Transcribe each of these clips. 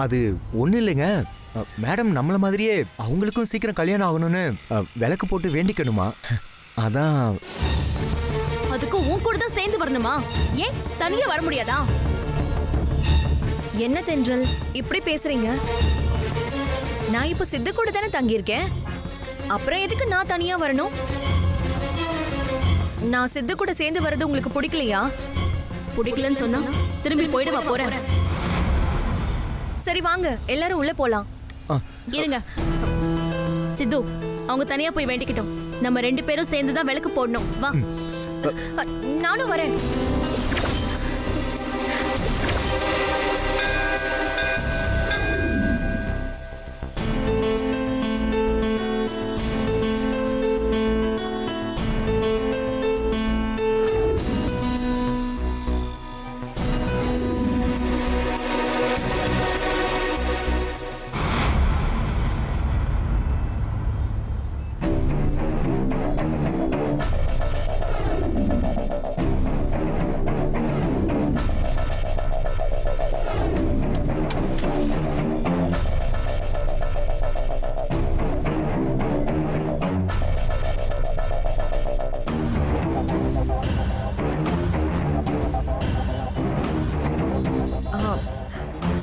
அது ஒன்றும் இல்லைங்க. மேடம் நம்மள மாதிரியே அவங்களுக்கும் சீக்கிரம் கல்யாணம் ஆகணும்னு விளக்கு போட்டு வேண்டிக்கணுமா? அதான். அதுக்கு உன் கூட தான் சேர்ந்து வரணுமா? ஏன் தனியா வர முடியாதா? என்ன தென்றல் இப்படி பேசுறீங்க? நான் இப்ப சித்து கூட தானே தங்கியிருக்கேன். அப்புறம் எதுக்கு நான் தனியா வரணும்? நான் சித்து கூட சேர்ந்து வர்றது உங்களுக்கு பிடிக்கலையா? பிடிக்கலன்னு சொன்னா திரும்பி போயிடுவா போறேன். சரி வாங்க எல்லாரும் உள்ள போலாம். இருங்க சித்து, அவங்க தனியா போய் வேண்டிக்கிட்டோம். நம்ம 2 பேரும் சேர்ந்து தான் விளக்கு போடணும். வா. நானும் வரேன்.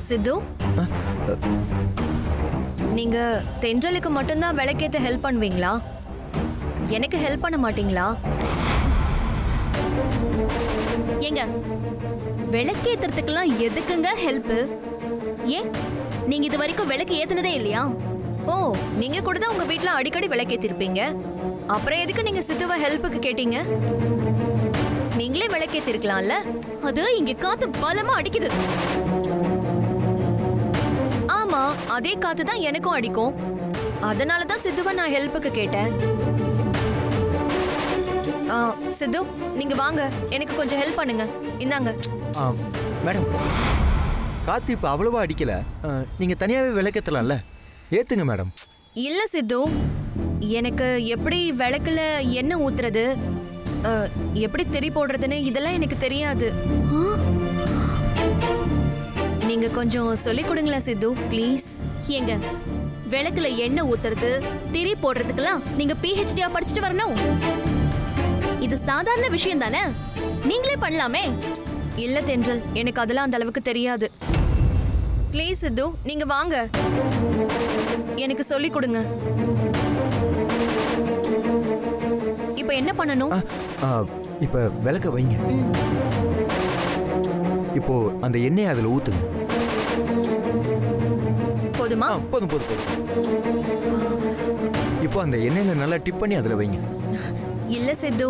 சித்து, நீங்க தென்றலுக்கு மட்டும்தான் விளக்கேத்த ஹெல்ப் பண்ணுவீங்களா? எனக்கு ஹெல்ப் பண்ண மாட்டீங்களா? ஏங்க விளக்கேத்துறதுக்கெல்லாம் எதுக்குங்க ஹெல்ப்? ஏன் நீங்க இது வரைக்கும் விளக்கு ஏத்துனதே இல்லையா? ஓ, நீங்க கூட தான் உங்க வீட்ல அடிக்கடி விளக்கேத்திருப்பீங்க. அப்புறம் எதுக்கு நீங்க சித்துவ ஹெல்ப்புக்கு கேட்டீங்க? நீங்களே விளக்கேத்திருக்கலாம்ல. அது இங்க காத்து பலமா அடிக்குது. ஆமா, அதே காத்து தான் எனக்கும் அடிக்கும். அதனால தான் சித்துவ நான் ஹெல்ப்புக்கு கேட்டேன். சித்து, நீங்க வாங்க, எனக்கு கொஞ்சம் ஹெல்ப் பண்ணுங்க. இந்தாங்க. மேடம், காத்து இப்ப அவ்வளவா அடிக்கல. நீங்க தனியாவே விளக்கேத்தலாம்ல. ஏத்துங்க மேடம். இல்ல சித்து, எனக்கு எப்படி விளக்குல எண்ணெய் ஊத்துறது, எப்படி திரி போடுறதுன்னு இதெல்லாம் எனக்கு தெரியாது. நீங்க கொஞ்சம் சொல்லி கொடுங்களா சித்து, ப்ளீஸ். ஏங்க விளக்குல எண்ணெய் ஊத்துறது, திரி போடுறதுக்கெல்லாம் நீங்க PhD படிச்சுட்டு வரணும். இது சாதாரண விஷயம் தானே, நீங்களே பண்ணலாமே. இல்ல தென்றல், எனக்கு அதெல்லாம் அந்த அளவுக்கு தெரியாது. ப்ளீஸ் சித்து, நீங்க வாங்க, எனக்கு சொல்லி கொடுங்க. இப்ப என்ன பண்ணணும்? இப்ப விளக்க வைங்க. இப்போ அந்த எண்ணெயை அதுல ஊத்துங்க. போதுமா? போதும் போதும் போதும். இப்போ அந்த எண்ணெயில நல்லா டிப் பண்ணி அதுல வைங்க. இல்ல சித்து,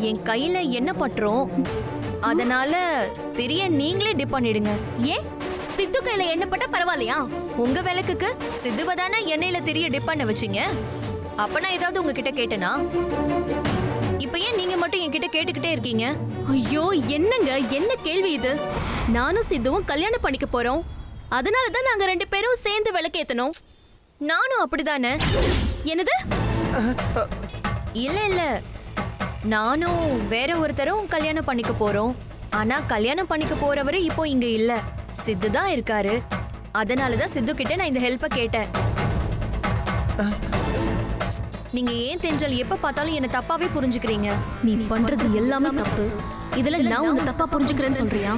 என் கையில எண்ணெய் பட்டுரும். அதனால திரிய நீங்களே டிப் பண்ணிடுங்க. ஏன் சித்து கையில எண்ணெய் பட்டா பரவாயில்லையா? உங்க விளக்குக்கு சித்துவ தானே எண்ணெயில திரிய டிப் பண்ண வச்சீங்க. அப்ப நான் ஏதாவது உங்ககிட்ட கேட்டேனா? இப்ப ஏன் நீங்க மட்டும் என்கிட்ட கேட்டுக்கிட்டே இருக்கீங்க? ஐயோ, என்னங்க என்ன கேள்வி இது? நானும் சித்துவும் கல்யாணம் பண்ணிக்க போறோம். அதனாலதான் நாங்க 2 பேரும் சேர்ந்து விளக்கேத்தணும். நானும் அப்படிதானே. என்னது? இல்ல இல்ல, நானும் வேற ஒருத்தரும் கல்யாணம் பண்ணிக்க போறோம். ஆனா கல்யாணம் பண்ணிக்க போறவரு இப்போ இங்க இல்ல, சித்து தான் இருக்காரு. அதனாலதான் சித்து கிட்ட நான் இந்த ஹெல்ப்ப கேட்டேன். நீங்க ஏன் தென்றல் எப்ப பார்த்தாலும் என்ன தப்பாவே புரிஞ்சுக்கிறீங்க? நீ பண்றது எல்லாமே தப்பு. இதுல நான் உன்னை தப்பா புரிஞ்சுக்கிறேன்னு சொல்றியா?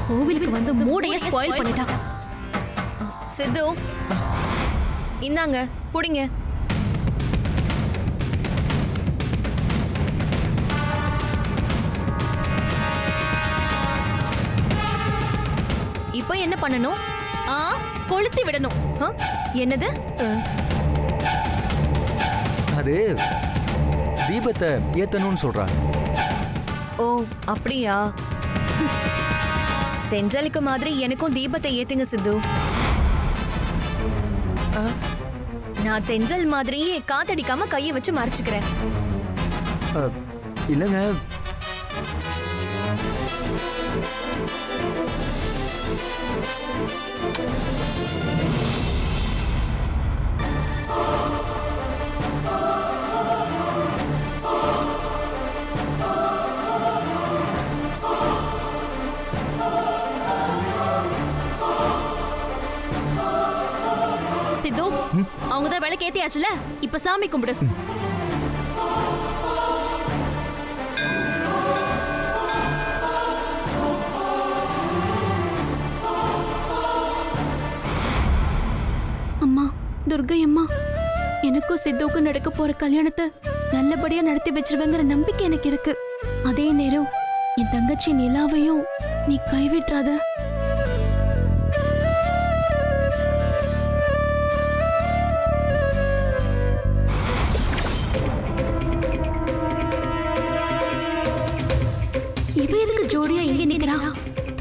கோவிலுக்கு வந்து மூடையே ஸ்பாயில் பண்ணிட்டா. சித்து, இந்தாங்க புடிங்க. இப்போ என்ன பண்ணணும்? கொளுத்தி விடணும். என்னது? அது தீபத்தை ஏத்தணும்னு சொல்றாங்க. ஓ அப்படியா? தென்றலுக்கு மாதிரி எனக்கும் தீபத்தை ஏத்துங்க சித்து. நான் தென்றல் மாதிரியே காத்தடிக்காம கையை வச்சு மறைச்சுக்கிறேன். இல்லங்க, சித்து அவங்க தான் விளக்கு ஏத்தியாச்சுல, இப்ப சாமி கும்பிடு. அம்மா துர்கை அம்மா, எனக்கும் சித்துவுக்கும் நடக்க போற கல்யாணத்தை நல்லபடியா நடத்தி வச்சிருவேங்கிற நம்பிக்கை எனக்கு இருக்கு. அதே நேரம் என் தங்கச்சி நிலாவையும் நீ கைவிட்றாத. இவ எதுக்கு ஜோடியா இங்க நிக்கிறா?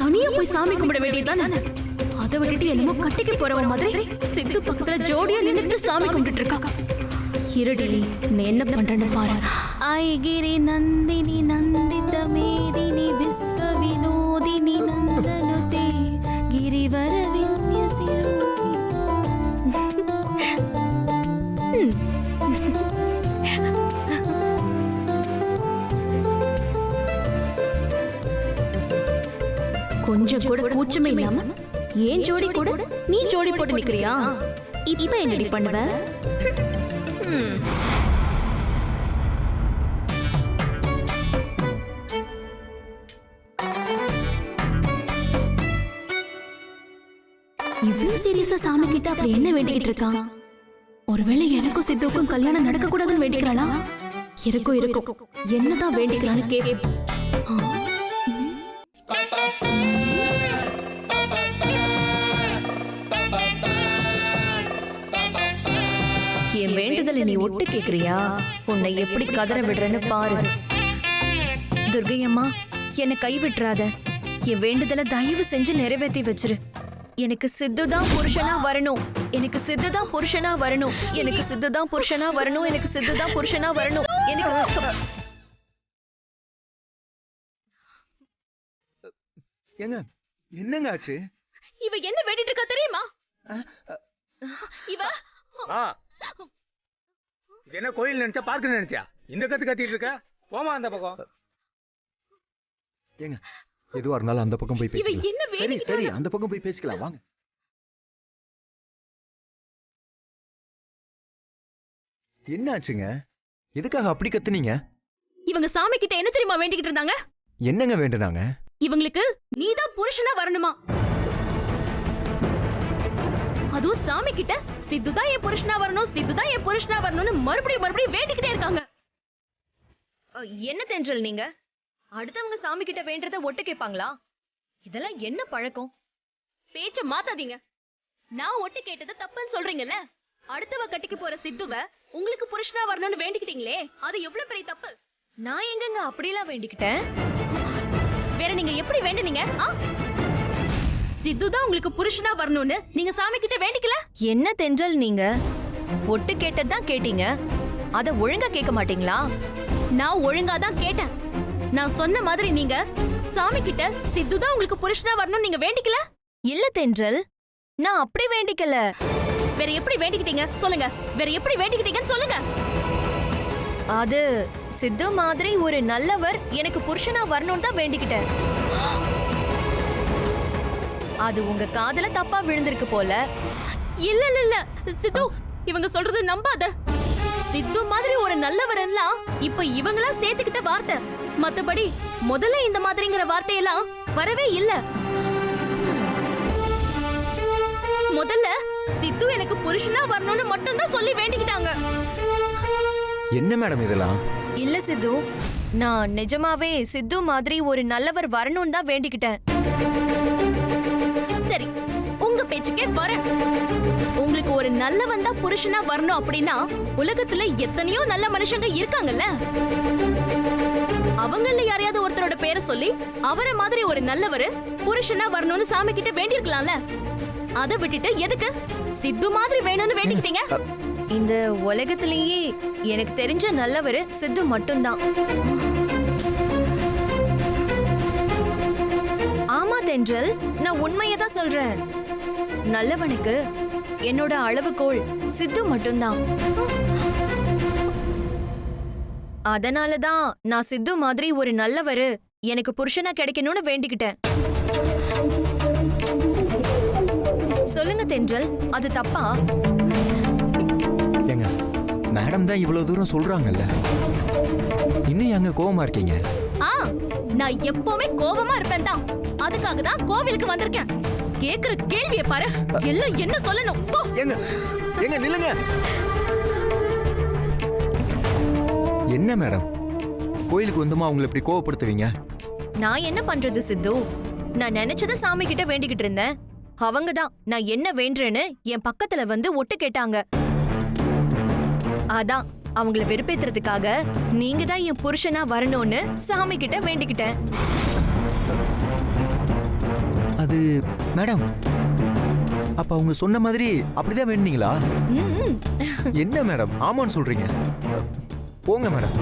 தனியா போய் சாமி கும்பிட வேண்டியதுதானே. அதை விட்டுட்டு என்னமோ கட்டிக்கு போறவ மாதிரி சித்து பக்கத்துல ஜோடியா நின்னுட்டு சாமி கும்பிட்டு இருக்கா. இருடி, நீ என்ன பண்றன்னு பாரு. ஐகிரி நந்தினி நந்தித மேதினி விஸ்வ வினோதினி நந்தனுதே கிரிவர விந்யசிரோதி. கொஞ்சம் கூட கூச்சமே இல்லாம ஏன் ஜோடி கூட நீ ஜோடி போட்டு நிக்கிறியா? இப்ப என்னடி பண்ணுவ? இவ்வளவு சீரியஸா சாமி கிட்ட அப்படி என்ன வேண்டிக்கிட்டு இருக்கான்? ஒருவேளை எனக்கும் சித்துவுக்கும் கல்யாணம் நடக்க கூடாதுன்னு வேண்டிக்கிறாளா? இருக்கும் என்னதான் வேண்டிக்கிறான்னு கேட்பேன். என் வேண்டுதலை நீ ஒட்டு கேக்குறியா? உன்னை எப்படி கதற விடுறேன்னு பாரு. துர்கை அம்மா, என்னை கைவிட்டுறாத. என் வேண்டுதலை தயவு செஞ்சு நிறைவேற்றி வச்சிரு. எனக்கு சித்துதான் புருஷனா வரணும். எனக்கு சித்துதான் புருஷனா வரணும். எனக்கு சித்துதான் புருஷனா வரணும். எனக்கு சித்துதான் புருஷனா வரணும். ஏங்க, என்னங்க ஆச்சு? இவ என்ன வேண்டிட்டு இருக்கா தெரியுமா? இவ இது என்ன கோயில் நினைச்சா பார்க்க நினைச்சா? இந்த கத்திட்டு இருக்க, போமா அந்த பக்கம். ஏங்க, எதுவா இருந்தாலும் அந்த பக்கம் போய் பேசிக்கலாம். என்ன சரி சரி, அந்த பக்கம் போய் பேசிக்கலாம் வாங்க. என்ன ஆச்சுங்க? எதுக்காக அப்படி கத்துனீங்க? இவங்க சாமி கிட்ட என்ன தெரியுமா வேண்டிக்கிட்டு இருந்தாங்க? என்னங்க வேண்டுனாங்க? இவங்களுக்கு நீதான் புருஷனா வரணுமா. அதுவும் சாமி கிட்ட சித்துதான் என் புருஷனா வரணும், சித்துதான் என் புருஷனா வரணும்னு மறுபடியும் வேண்டிக்கிட்டே இருக்காங்க. என்ன தென்றல் நீங்க? அடுத்தவங்க சாமி கிட்ட வேண்டறத ஒட்டு கேட்பாங்களா? இதெல்லாம் என்ன பழக்கம்? பேச்ச மாத்தாதீங்க. நான் ஒட்டு கேட்டது தப்புன்னு சொல்றீங்கல்ல. அடுத்தவ கட்டிக்கு போற சித்துவ உங்களுக்கு புருஷனா வரணும்னு வேண்டிக்கிட்டீங்களே, அது எவ்வளவு பெரிய தப்பு. நான் எங்கங்க அப்படிலாம் வேண்டிக்கிட்டேன்? வேற நீங்க எப்படி வேண்டுனீங்க? சித்துதான் உங்களுக்கு புருஷனா வரணும்னு நீங்க சாமி கிட்ட வேண்டிக்கல? என்ன தென்றல் நீங்க? ஒட்டு கேட்டதான் கேட்டீங்க, அத ஒழுங்கா கேட்க மாட்டீங்களா? நான் ஒழுங்கா தான் கேட்டேன். நான் சொன்ன மாதிரி நீங்க சாமி கிட்ட சித்துதான் உங்களுக்கு புருஷனா வரணும்னு நீங்க வேண்டிக்கல? இல்ல தென்றல், நான் அப்படி வேண்டிக்கல. வேற எப்படி வேண்டிக்கிட்டீங்க சொல்லுங்க? வேற எப்படி வேண்டிக்கிட்டீங்கன்னு சொல்லுங்க. அது சித்து மாதிரி ஒரு நல்லவர் எனக்கு புருஷனா வரணும்னு தான் வேண்டிக்கிட்டேன். அது உங்க காதுல தப்பா விழுந்திருக்கு போல. இல்ல இல்ல இல்ல சித்து, இவங்க சொல்றது நம்பாத. சித்து மாதிரி ஒரு நல்லவர் எல்லாம் இப்ப இவங்களா சேர்த்துக்கிட்ட வார்த்தை. மத்தபடி முதல்ல இந்த மாதிரிங்கிற வார்த்தையெல்லாம் வரவே இல்ல. முதல்ல சித்து எனக்கு புருஷனா வரணும்னு மட்டும் தான் சொல்லி வேண்டிக்கிட்டாங்க. என்ன மேடம் இதெல்லாம்? இல்ல சித்து, நான் நிஜமாவே சித்து மாதிரி ஒரு நல்லவர் வரணும்னு தான் வேண்டிக்கிட்டேன். சரி, உங்க பேச்சுக்கே வரேன். உங்களுக்கு ஒரு நல்லவன் தான் புருஷனா வரணும் அப்படின்னா உலகத்துல எத்தனையோ நல்ல மனுஷங்க இருக்காங்கல்ல. அவங்கள யாரையாவது ஒருத்தரோட பேரை சொல்லி அவரை மாதிரி ஒரு நல்லவரு புருஷனா வரணும்னு சாமி கிட்ட வேண்டியிருக்கலாம்ல. அதை விட்டுட்டு எதுக்கு சித்து மாதிரி வேணும்னு வேண்டிக்கிட்டீங்க? இந்த உலகத்திலேயே எனக்கு தெரிஞ்ச நல்லவரு சித்து மட்டும்தான். ஆமா தென்றல், நான் உண்மையை தான் சொல்றேன். நல்லவனுக்கு என்னோட அளவுகோல் சித்து மட்டும்தான். அதனாலதான் நான் சித்து மாதிரி ஒரு நல்லவரு எனக்கு புருஷனா கிடைக்கணும்னு வேண்டிக்கிட்டேன். சொல்லுங்க தென்றல், அது தப்பா? மேடம் தான் இவ்வளவு தூரம் சொல்றாங்கல்ல, இன்னும் எங்க கோவமா இருக்கீங்க? நான் எப்பவுமே கோபமா இருப்பேன் தான். அதுக்காக தான் கோவிலுக்கு வந்திருக்கேன். கேக்குற கேள்வியை பாரு, எல்லாம் என்ன சொல்லணும். போ. எங்க நில்லுங்க. என்ன மேடம், கோயிலுக்கு வந்துமா உங்களை இப்படி கோவப்படுத்துவீங்க? நான் என்ன பண்றது சித்து? நான் நினைச்சத சாமி கிட்ட வேண்டிக்கிட்டு இருந்தேன். அவங்க தான் நான் என்ன வேண்டுறேன்னு என் பக்கத்துல வந்து ஒட்டு கேட்டாங்க. அதான் அவங்கள வெறுப்பேத்துறதுக்காக நீங்க தான் என் புருஷனா வரணும்னு சாமி கிட்ட வேண்டிக்கிட்டேன். அது மேடம், அப்ப அவங்க சொன்ன மாதிரி அப்படிதான் வேணுனீங்களா? என்ன மேடம் ஆமான்னு சொல்றீங்க? போங்க மேடம்.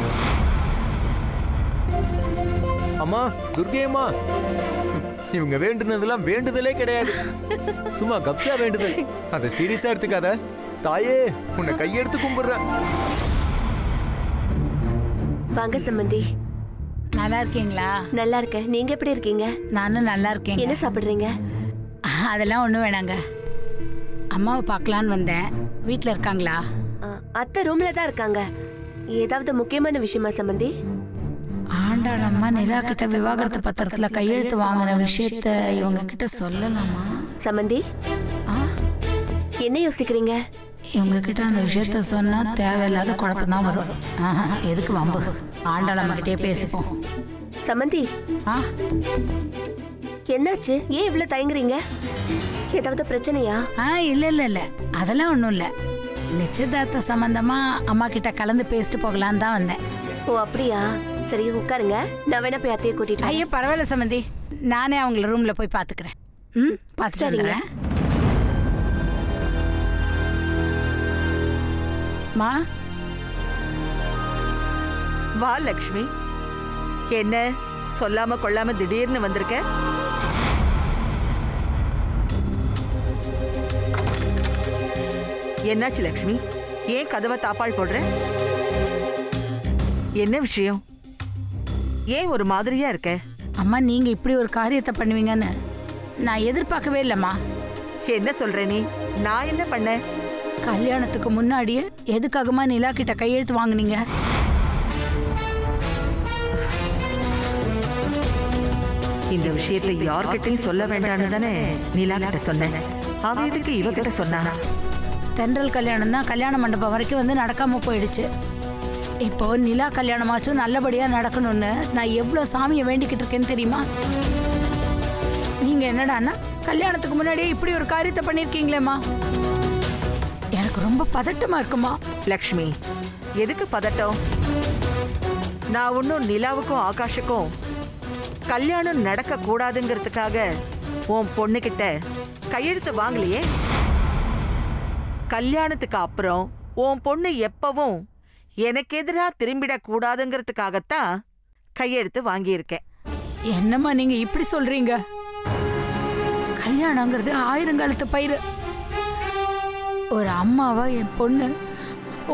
அம்மா துர்கையம்மா, இவங்க வேண்டுனதெல்லாம் வேண்டுதலே கிடையாது, சும்மா கப்சா வேண்டுதல். அதை சீரியஸா எடுத்துக்காத தாயே, உன்னை கையெடுத்து கும்பிடுறேன். வாங்க சம்பந்தி. நல்லா இருக்கீங்களா? நல்லா இருக்கேன். நீங்க எப்படி இருக்கீங்க? நானும் நல்லா இருக்கேன். என்ன சாப்பிடுறீங்க? அதெல்லாம் ஒன்றும் வேணாங்க. அம்மாவை பார்க்கலான்னு வந்தேன். வீட்டில் இருக்காங்களா? அத்தை ரூம்ல தான் இருக்காங்க. ஏதாவது முக்கியமான விஷயமா சம்பந்தி? ஆண்டாள் அம்மா நிலா கிட்ட விவாகரத்து பத்திரத்துல கையெழுத்து வாங்கின விஷயத்த இவங்க கிட்ட சொல்லலாமா? சம்பந்தி என்ன யோசிக்கிறீங்க? இவங்க கிட்ட அந்த விஷயத்த சொன்னா தேவையில்லாத குழப்பம் தான் வரும். எதுக்கு வம்பு? ஆண்டாள் அம்மா கிட்டே பேசிப்போம். சம்பந்தி என்னாச்சு? ஏன் இவ்வளவு தயங்குறீங்க? ஏதாவது பிரச்சனையா? இல்ல இல்ல இல்ல, அதெல்லாம் ஒண்ணும் இல்ல. நிச்சயதார்த்த சம்பந்தமா அம்மா கிட்ட கலந்து பேசிட்டு போகலான்னு தான் வந்தேன். ஓ அப்படியா? சரி உட்காருங்க, நான் வேணா போய் அத்தையை கூட்டிட்டு. ஐயோ பரவாயில்ல சம்பந்தி, நானே அவங்கள ரூம்ல போய் பாத்துக்கிறேன். பார்த்துட்டு வந்துடுறேன். மா வா லக்ஷ்மி. என்ன சொல்லாம கொள்ளாம திடீர்னு வந்திருக்க? என்னாச்சு லக்ஷ்மி? ஏன் கதவை தாப்பாள் போடுற? என்ன விஷயம்? ஏன் ஒரு மாதிரியா இருக்க? அம்மா, நீங்க இப்படி ஒரு காரியத்தை பண்ணுவீங்கன்னு நான் எதிர்பார்க்கவே இல்லம்மா. என்ன சொல்ற நீ? நான் என்ன பண்ண? கல்யாணத்துக்கு முன்னாடியே எதுக்காகமா நிலா கிட்ட கையெழுத்து வாங்குனீங்க? இந்த விஷயத்தை யார்கிட்டையும் சொல்ல வேண்டாம்னு தானே நிலா கிட்ட சொன்னேன். அவ எதுக்கு இவகிட்ட சொன்னா? தென்றல் கல்யாணம் தான் கல்யாண மண்டபம் வரைக்கும் வந்து நடக்காம போயிடுச்சு. இப்போ நிலா கல்யாணமாச்சும் நல்லபடியா நடக்கணும்னு நான் எவ்வளவு சாமியை வேண்டிக்கிட்டு இருக்கேன்னு தெரியுமா? நீங்க என்னடான்னா கல்யாணத்துக்கு முன்னாடியே இப்படி ஒரு காரியத்தை பண்ணிருக்கீங்களேம்மா. எனக்கு ரொம்ப பதட்டமா இருக்குமா. லக்ஷ்மி, எதுக்கு பதட்டம்? நான் ஒன்னும் நிலாவுக்கும் ஆகாஷுக்கும் கல்யாணம் நடக்க கூடாதுங்கிறதுக்காக உன் பொண்ணுகிட்ட கையெழுத்து வாங்கலையே. கல்யாணத்துக்கு அப்புறம் உன் பொண்ணு எப்பவும் எனக்கு எதிரா திரும்பிடக் கூடாதுங்கிறதுக்காகத்தான் கையெழுத்து வாங்கியிருக்கேன். என்னம்மா நீங்க இப்படி சொல்றீங்க? கல்யாணங்கிறது ஆயிரங்காலத்து பயிர். ஒரு அம்மாவா என் பொண்ணு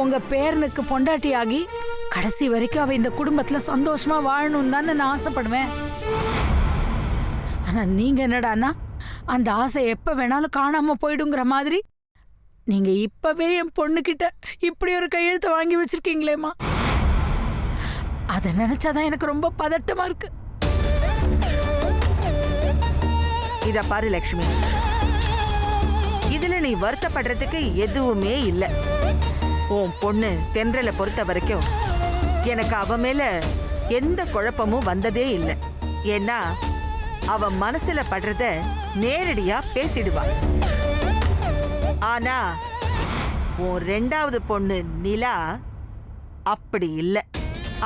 உங்க பேரனுக்கு பொண்டாட்டி ஆகி கடைசி வரைக்கும் அவ இந்த குடும்பத்துல சந்தோஷமா வாழணும்னு தானே நான் ஆசைப்படுவேன். ஆனா நீங்க என்னடான்னா அந்த ஆசை எப்ப வேணாலும் காணாம போயிடுங்கிற மாதிரி நீங்க இப்பவே என் பொண்ணுகிட்ட இப்படி ஒரு கையெழுத்து வாங்கி வச்சிருக்கீங்களேம்மா. அதை நினைச்சாதான் எனக்கு ரொம்ப பதட்டமா இருக்கு. இத பாரு லக்ஷ்மி, இதுல நீ வருத்தப்படுறதுக்கு எதுவுமே இல்ல. உன் பொண்ணு தென்றலை பொறுத்த வரைக்கும் எனக்கு அவ மேல எந்த குழப்பமும் வந்ததே இல்லை. ஏன்னா அவ மனசுல படுறத நேரடியா பேசிடுவா. ஆனா உன் ரெண்டாவது பொண்ணு நிலா அப்படி இல்லை.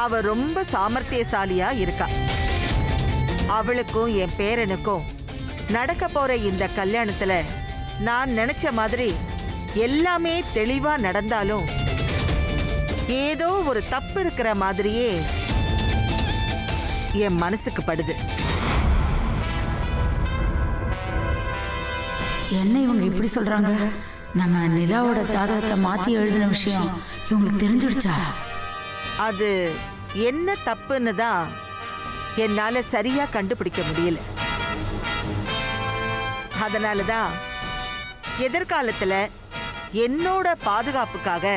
அவ ரொம்ப சாமர்த்தியசாலியா இருக்கா. அவளுக்கும் என் பேரனுக்கும் நடக்க போற இந்த கல்யாணத்துல நான் நினைச்ச மாதிரி எல்லாமே தெளிவா நடந்தாலும் ஏதோ ஒரு தப்பு இருக்கிற மாதிரியே என் மனசுக்கு படுது. என்ன இவங்க இப்படி சொல்றாங்க? நம்ம நிலாவோட ஜாதகத்தை மாத்தி எழுதின விஷயம் இவங்களுக்கு தெரிஞ்சிடுச்சா? அது என்ன தப்புன்னு தான் என்னால சரியா கண்டுபிடிக்க முடியல. அதனாலதான் எதிர்காலத்துல என்னோட பாதுகாப்புக்காக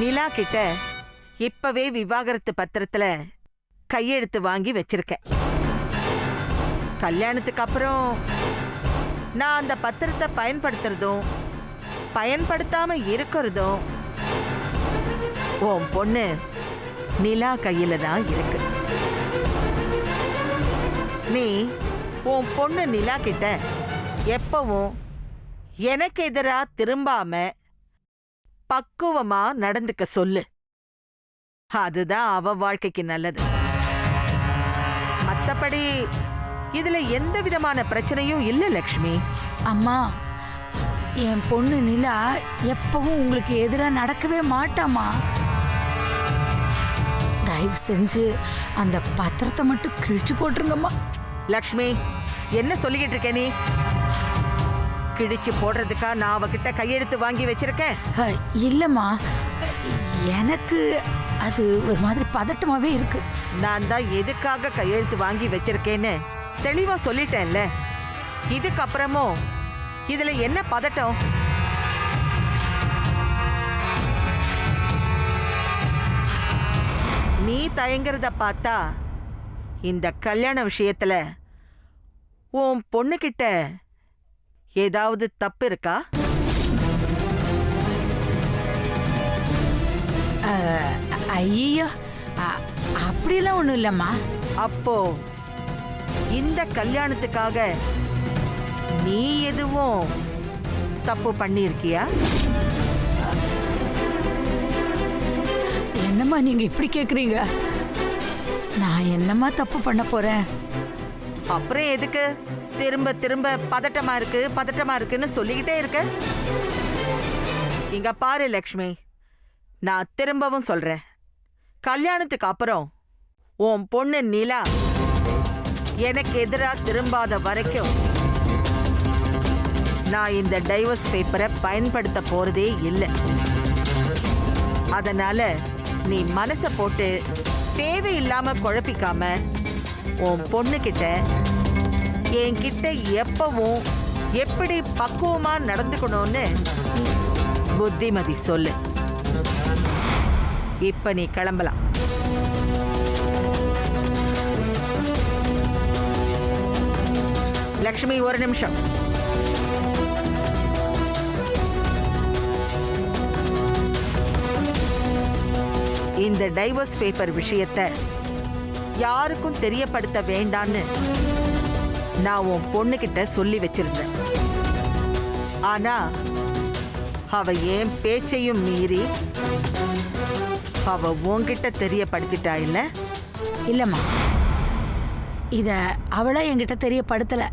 நிலா கிட்ட இப்பவே விவாகரத்து பத்திரத்துல கையெழுத்து வாங்கி வச்சிருக்கேன். கல்யாணத்துக்கு அப்புறம் நான் அந்த பத்திரத்தை பயன்படுத்துறதும் பயன்படுத்தாம இருக்கிறதும் உன் பொண்ணு நிலா கையில தான் இருக்கு. நீ உன் பொண்ணு நிலா கிட்ட எப்பவும் எனக்கு எதிரா திரும்பாம பக்குவமா நடந்துக்க சொல்லு. அதுதான் அவ வாழ்க்கைக்கு நல்லது. மத்தபடி இதுல எந்த விதமான பிரச்சனையும் இல்ல லக்ஷ்மி. அம்மா, என் பொண்ணு நிலா எப்பவும் உங்களுக்கு எதிராக நடக்கவே மாட்டாமா. தயவு செஞ்சு அந்த பத்திரத்தை மட்டும் கிழிச்சு போட்டுருங்கம்மா. லக்ஷ்மி, என்ன சொல்லிக்கிட்டு இருக்க நீ? கிழிச்சு போடுறதுக்கா நான் அவகிட்ட கையெழுத்து வாங்கி வச்சிருக்கேன்? இல்லம்மா, எனக்கு அது ஒரு மாதிரி பதட்டமாவே இருக்கு. நான் தான் எதுக்காக கையெழுத்து வாங்கி வச்சிருக்கேன்னு தெளிவா சொல்லிட்டேன்ல. இதுக்கப்புறமும் இதுல என்ன பதட்டம்? நீ தயங்குறத பார்த்தா இந்த கல்யாண விஷயத்துல உன் பொண்ணுகிட்ட ஏதாவது தப்பு இருக்கா? ஐயோ, அப்படியெல்லாம் ஒண்ணும் இல்லம்மா. அப்போ இந்த கல்யாணத்துக்காக நீ எதுவும் தப்பு பண்ணியிருக்கியா? என்னம்மா நீங்க இப்படி கேக்குறீங்க? நான் என்னம்மா தப்பு பண்ண போறேன்? அப்புறம் எதுக்கு திரும்ப திரும்ப பதட்டமா இருக்குன்னு சொல்லிக்கிட்டே இருக்க? இங்க பாரு லக்ஷ்மி, நான் திரும்பவும் சொல்றேன். கல்யாணத்துக்கு அப்புறம் உன் பொண்ணு நிலா எனக்கு எதிரா திரும்பாத வரைக்கும் நான் இந்த டைவர்ஸ் பேப்பரை பயன்படுத்த போறதே இல்லை. அதனால நீ மனசை போட்டு தேவையில்லாம குழப்பிக்காம உன் பொண்ணுகிட்ட என்கிட்ட எப்பவும் எப்படி பக்குவமா நடந்துக்கணும்னு புத்திமதி சொல்லு. இப்ப நீ கிளம்பலாம். லக்ஷ்மி, ஒரு நிமிஷம். இந்த டைவர்ஸ் பேப்பர் விஷயத்தை யாருக்கும் தெரியப்படுத்த வேண்டான்னு நான் உன் பொண்ணுகிட்ட சொல்லி வச்சிருந்தேன். ஆனா அவ ஏன் பேச்சையும் மீறி அவ உன்கிட்ட தெரியப்படுத்திட்டா இல்ல? இல்லம்மா, இத அவளா என்கிட்ட தெரியப்படுத்தல.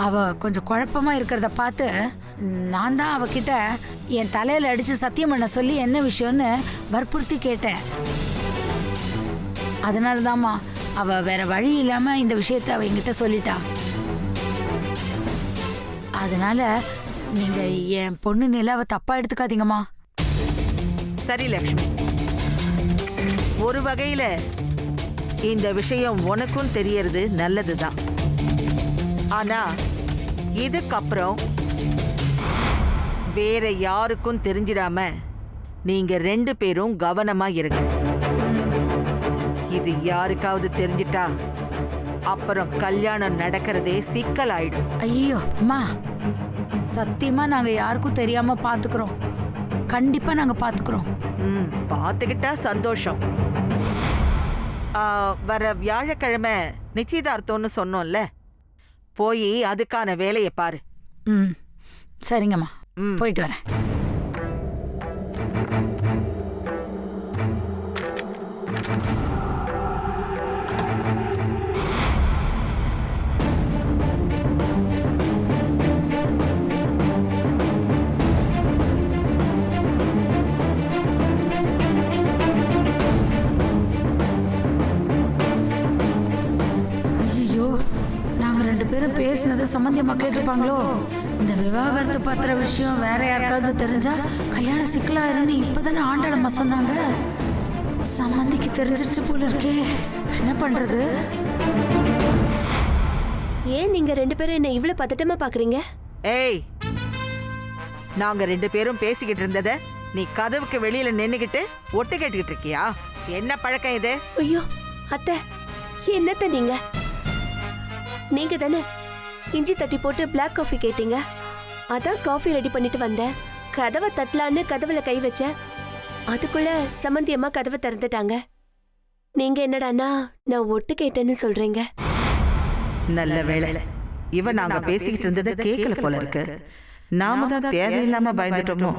அவ கொஞ்சம் குழப்பமா இருக்கிறத பார்த்து நான் தான் அவகிட்ட என் தலையில அடிச்சு சத்தியம் பண்ண சொல்லி என்ன விஷயம்னு வற்புறுத்தி கேட்டேன். அதனாலதாம்மா அவ வேற வழி இல்லாம இந்த விஷயத்தை அவ என்கிட்ட சொல்லிட்டா. அதனால நீங்க என் பொண்ணு நிலாவை தப்பா எடுத்துக்காதீங்கம்மா. சரி லக்ஷ்மி, ஒரு வகையில இந்த விஷயம் உனக்கும் தெரியறது நல்லதுதான். ஆனா இதுக்கப்புறம் வேற யாருக்கும் தெரிஞ்சிடாம நீங்க 2 பேரும் கவனமா இருங்க. இது யாருக்காவது தெரிஞ்சிட்டா அப்புறம் கல்யாணம் நடக்கிறதே சிக்கலாயிடும். ஐயோ அம்மா, சத்தியமா நாங்க யாருக்கும் தெரியாம பாத்துக்கிறோம். கண்டிப்பா நாங்க பாத்துக்கிறோம். பாத்துக்கிட்டா சந்தோஷம். வர வியாழக்கிழமை நிச்சயதார்த்தம்னு சொன்னோம்ல, போய் அதுக்கான வேலையை பாரு. சரிங்கம்மா, போயிட்டு வரேன். பேசினதை சம்பந்தியமா கேட்டிருப்பாங்களோ? இந்த விவாகரத்து பத்திர விஷயம் வேற யாருக்காவது தெரிஞ்சா கல்யாண சிக்கலாயிருன்னு இப்பதானே ஆண்டாளம்மா சொன்னாங்க. சம்பந்திக்கு தெரிஞ்சிருச்சு போல இருக்கே. என்ன பண்றது? ஏன் நீங்க 2 பேரும் என்ன இவ்வளவு பதட்டமா பாக்குறீங்க? ஏய், நாங்க 2 பேரும் பேசிக்கிட்டு இருந்தத நீ கதவுக்கு வெளியில நின்னுகிட்டு ஒட்டு கேட்டுக்கிட்டு இருக்கியா? என்ன பழக்கம் இது? ஐயோ அத்தை, என்னத்த நீங்க தானே இஞ்சி தட்டி போட்டு பிளாக் காஃபி கேட்டீங்க. அதான் காஃபி ரெடி பண்ணிட்டு வந்தேன். கதவை தட்டலான்னு கதவுல கை வச்சேன். அதுக்குள்ள சமந்தி அம்மா கதவை திறந்துட்டாங்க. நீங்க என்னடான்னா நான் ஒட்டு கேட்டேன்னு சொல்றீங்க. நல்ல வேளை, இவன் நாங்க பேசிக்கிட்டு இருந்ததை கேட்கல போல இருக்கு. நாம தான் தேவையில்லாம பயந்துட்டோமோ?